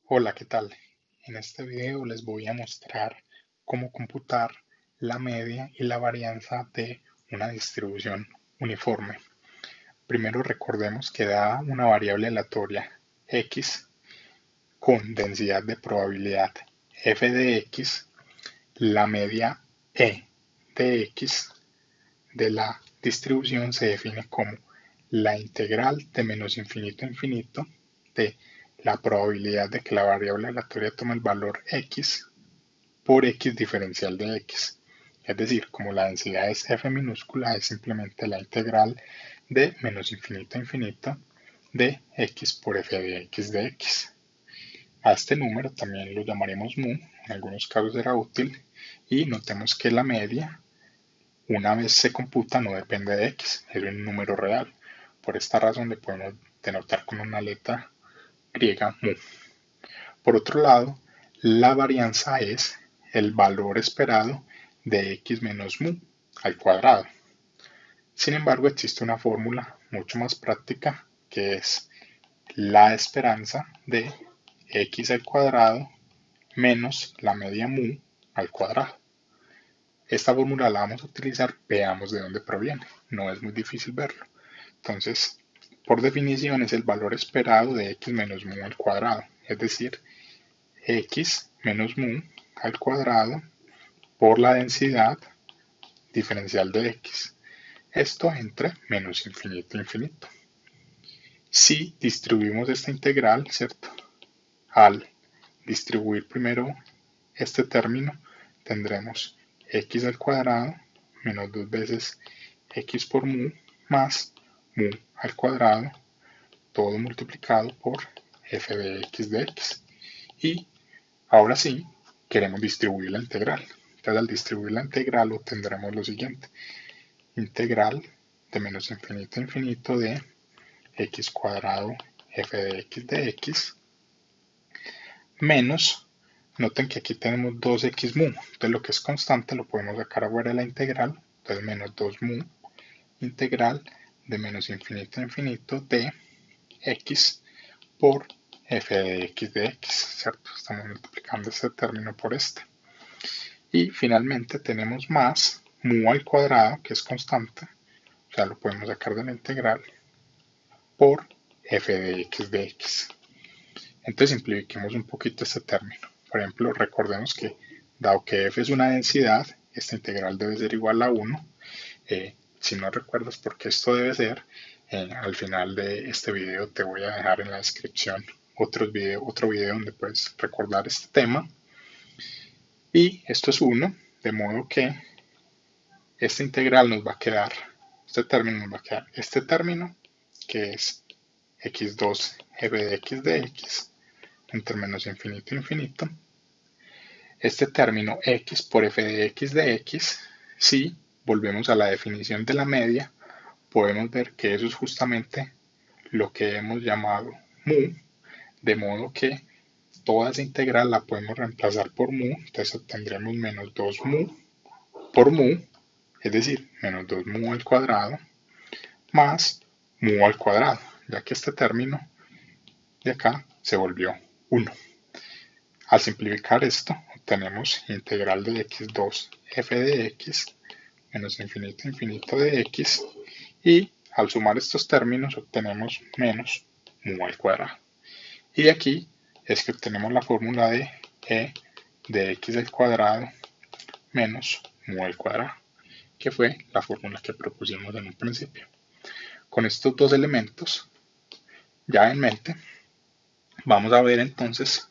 Hola, ¿qué tal? En este video les voy a mostrar cómo computar la media y la varianza de una distribución uniforme. Primero recordemos que dada una variable aleatoria x con densidad de probabilidad f de x, la media e de x de la distribución se define como la integral de menos infinito a infinito de la probabilidad de que la variable aleatoria tome el valor x por x diferencial de x. Es decir, como la densidad es f minúscula, es simplemente la integral de menos infinito a infinito de x por f de x de x. A este número también lo llamaremos mu, en algunos casos será útil, y notemos que la media una vez se computa no depende de x, es un número real. Por esta razón le podemos denotar con una letra griega mu. Por otro lado, la varianza es el valor esperado de x menos mu al cuadrado. Sin embargo, existe una fórmula mucho más práctica que es la esperanza de x al cuadrado menos la media mu al cuadrado. Esta fórmula la vamos a utilizar, veamos de dónde proviene, no es muy difícil verlo. Entonces, por definición es el valor esperado de x menos mu al cuadrado, es decir, x menos mu al cuadrado por la densidad diferencial de x. Esto entre menos infinito e infinito. Si distribuimos esta integral, ¿cierto? Al distribuir primero este término, tendremos x al cuadrado menos 2 veces x por mu más mu al cuadrado, todo multiplicado por f de x. Y ahora sí, queremos distribuir la integral. Entonces al distribuir la integral obtendremos lo siguiente. Integral de menos infinito a infinito de x cuadrado f de x menos, noten que aquí tenemos 2x mu, entonces lo que es constante lo podemos sacar afuera de la integral, entonces menos 2 mu integral de menos infinito a infinito de x por f de x, ¿cierto? Estamos multiplicando este término por este. Y finalmente tenemos más mu al cuadrado, que es constante, o sea, lo podemos sacar de la integral, por f de x. Entonces simplifiquemos un poquito este término. Por ejemplo, recordemos que dado que f es una densidad, esta integral debe ser igual a 1. Si no recuerdas por qué esto debe ser, al final de este video te voy a dejar en la descripción otro video donde puedes recordar este tema. Y esto es 1, de modo que esta integral nos va a quedar, este término nos va a quedar este término, que es x2 f de x entre menos infinito e infinito. Este término x por f de x, si volvemos a la definición de la media, podemos ver que eso es justamente lo que hemos llamado mu, de modo que toda esa integral la podemos reemplazar por mu, entonces obtendremos menos 2 mu por mu, es decir, menos 2 mu al cuadrado, más mu al cuadrado, ya que este término de acá se volvió 1. Al simplificar esto, obtenemos integral de x2 f de x menos infinito a infinito de x, y al sumar estos términos obtenemos menos mu al cuadrado. Y de aquí es que obtenemos la fórmula de e de x al cuadrado menos mu al cuadrado, que fue la fórmula que propusimos en un principio. Con estos dos elementos ya en mente, vamos a ver entonces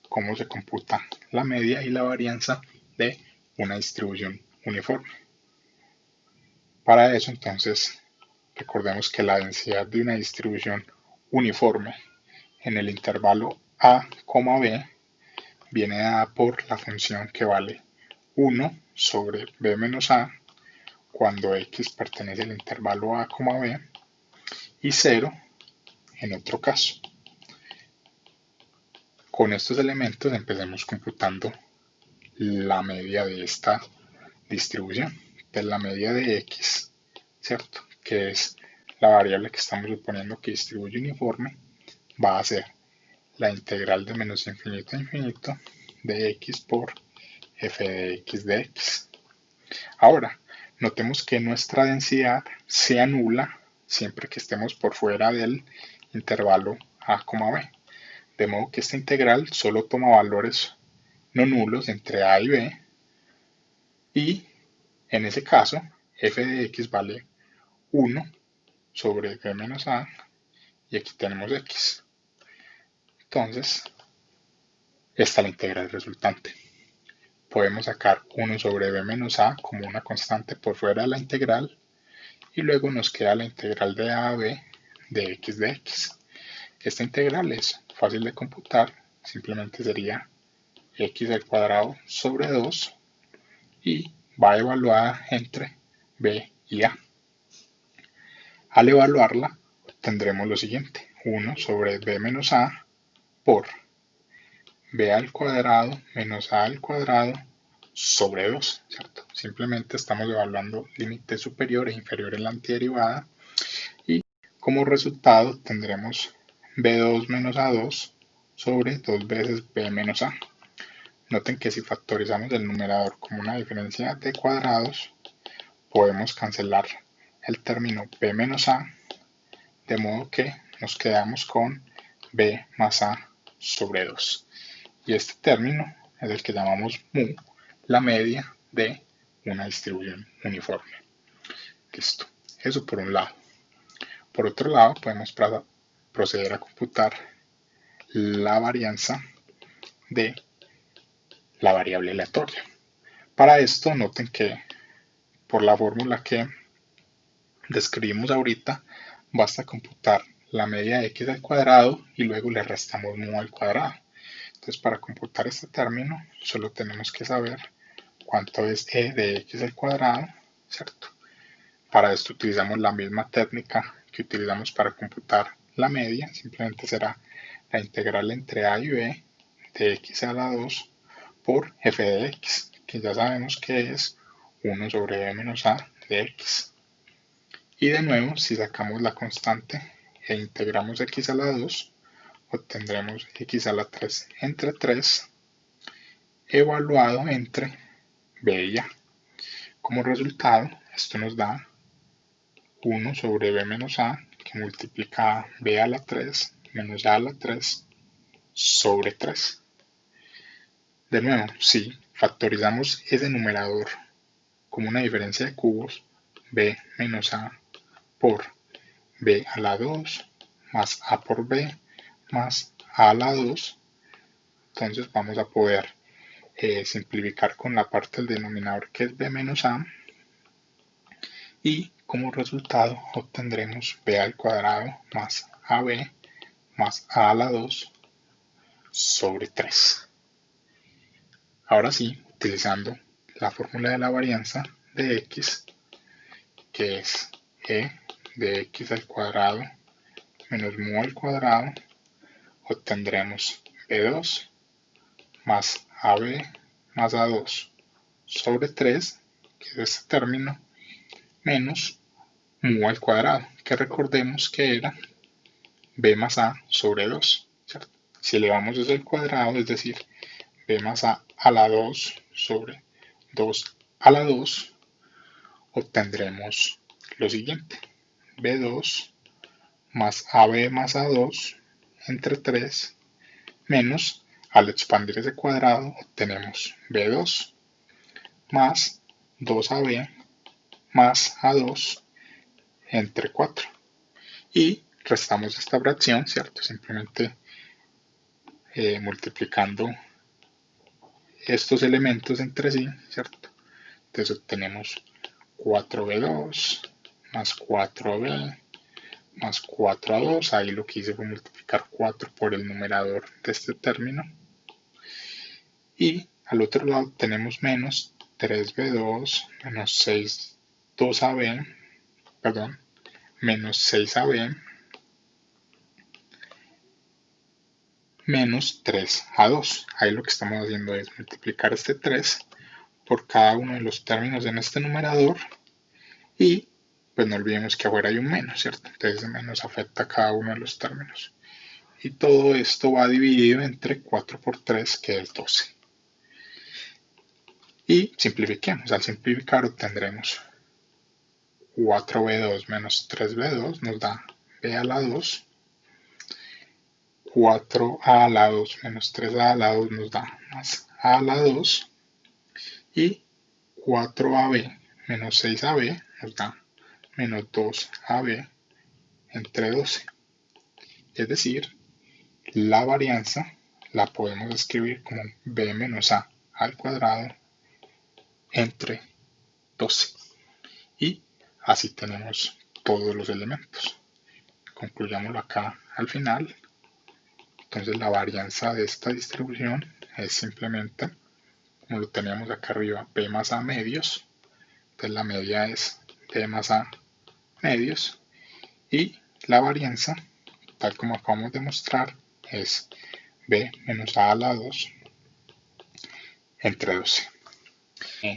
cómo se computa la media y la varianza de una distribución uniforme. Para eso entonces recordemos que la densidad de una distribución uniforme en el intervalo a, b viene dada por la función que vale 1 sobre b menos a cuando x pertenece al intervalo a, b y 0 en otro caso. Con estos elementos empecemos computando la media de esta distribución. Entonces la media de x, ¿cierto? Que es la variable que estamos suponiendo que distribuye uniforme, va a ser la integral de menos infinito a infinito de x por f de x de x. Ahora, notemos que nuestra densidad se anula siempre que estemos por fuera del intervalo a, b. De modo que esta integral solo toma valores no nulos entre a y b, y en ese caso f de x vale 1 sobre b menos a, y aquí tenemos x. Entonces, esta es la integral resultante. Podemos sacar 1 sobre b menos a como una constante por fuera de la integral, y luego nos queda la integral de a a b de x de x. Esta integral es fácil de computar, simplemente sería x al cuadrado sobre 2 y va evaluada entre b y a. Al evaluarla tendremos lo siguiente: 1 sobre b menos a por b al cuadrado menos a al cuadrado sobre 2, ¿cierto? Simplemente estamos evaluando límite superior e inferior en la antiderivada, y como resultado tendremos b2 menos a2 sobre 2 veces b menos a. Noten que si factorizamos el numerador como una diferencia de cuadrados, podemos cancelar el término b menos a, de modo que nos quedamos con b más a sobre 2. Y este término es el que llamamos mu, la media de una distribución uniforme. Listo, eso por un lado. Por otro lado, podemos proceder a computar la varianza de la variable aleatoria. Para esto, noten que por la fórmula que describimos ahorita, basta computar la media de x al cuadrado y luego le restamos mu al cuadrado. Entonces, para computar este término, solo tenemos que saber cuánto es e de x al cuadrado, ¿cierto? Para esto utilizamos la misma técnica que utilizamos para computar la media, simplemente será la integral entre a y b de x a la 2 por f de x, que ya sabemos que es 1 sobre b menos a de x. Y de nuevo, si sacamos la constante e integramos x a la 2, obtendremos x a la 3 entre 3 evaluado entre b y a. Como resultado, esto nos da 1 sobre b menos a, que multiplica b a la 3 menos a la 3 sobre 3. De nuevo, si factorizamos ese numerador como una diferencia de cubos, b menos a por b a la 2 más a por b más a a la 2, entonces vamos a poder simplificar con la parte del denominador que es b menos a, y como resultado obtendremos b al cuadrado más ab más a la 2 sobre 3. Ahora sí, utilizando la fórmula de la varianza de x, que es e de x al cuadrado menos mu al cuadrado, obtendremos b2 más ab más a2 sobre 3, que es este término, menos mu al cuadrado, que recordemos que era b más a sobre 2, ¿cierto? Si elevamos eso al cuadrado, es decir, b más a la 2 sobre 2 a la 2, obtendremos lo siguiente: b2 más ab más a2 entre 3 menos, al expandir ese cuadrado, obtenemos b2 más 2ab más a2 entre 4. Y restamos esta fracción, ¿cierto? Simplemente multiplicando estos elementos entre sí, ¿cierto? Entonces obtenemos 4b2 más 4b más 4a2, ahí lo que hice fue multiplicar 4 por el numerador de este término, y al otro lado tenemos menos 3b2 menos 2ab, perdón, menos 6ab menos 3a2. Ahí lo que estamos haciendo es multiplicar este 3 por cada uno de los términos en este numerador, y pues no olvidemos que afuera hay un menos, ¿cierto? Entonces el menos afecta a cada uno de los términos. y todo esto va dividido entre 4 por 3, que es 12. Y simplifiquemos. Al simplificar obtendremos 4b2 menos 3b2 nos da b a la 2. 4a a la 2 menos 3a a la 2 nos da más a la 2. Y 4ab menos 6ab nos da menos 2ab entre 12. Es decir, la varianza la podemos escribir como b menos a al cuadrado entre 12. Y así tenemos todos los elementos. Concluyámoslo acá al final. Entonces la varianza de esta distribución es simplemente, como lo tenemos acá arriba, b más a medios. Entonces la media es b más a medios. Y la varianza, tal como acabamos de mostrar, es b menos a la 2 entre 12.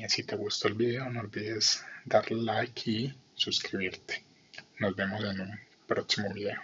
Si te gustó el video, no olvides darle like y suscribirte. Nos vemos en un próximo video.